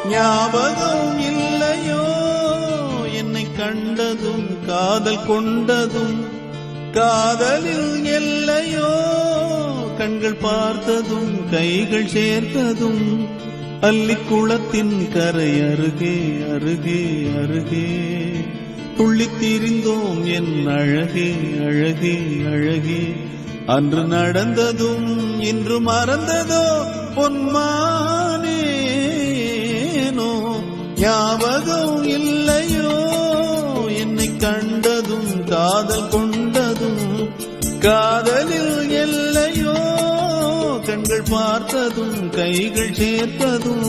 ஞாபகம் இல்லையோ என்னை கண்டதும் காதல் கொண்டதும் காதலில் எல்லையோ கண்கள் பார்த்ததும் கைகள் சேர்த்ததும் அல்லிக்குளத்தின் கரை அருகே அருகே அருகே துள்ளித் திரிந்தோம் என் அழகே அழகே அழகே அன்று நடந்ததும் இன்று மறந்ததோ பொன்மானேனோ ஞாபகம் இல்லையோ என்னை கண்டதும் காதல் கொண்டதும் காதலில் எல்லையோ கண்கள் பார்த்ததும் கைகள் சேர்த்ததும்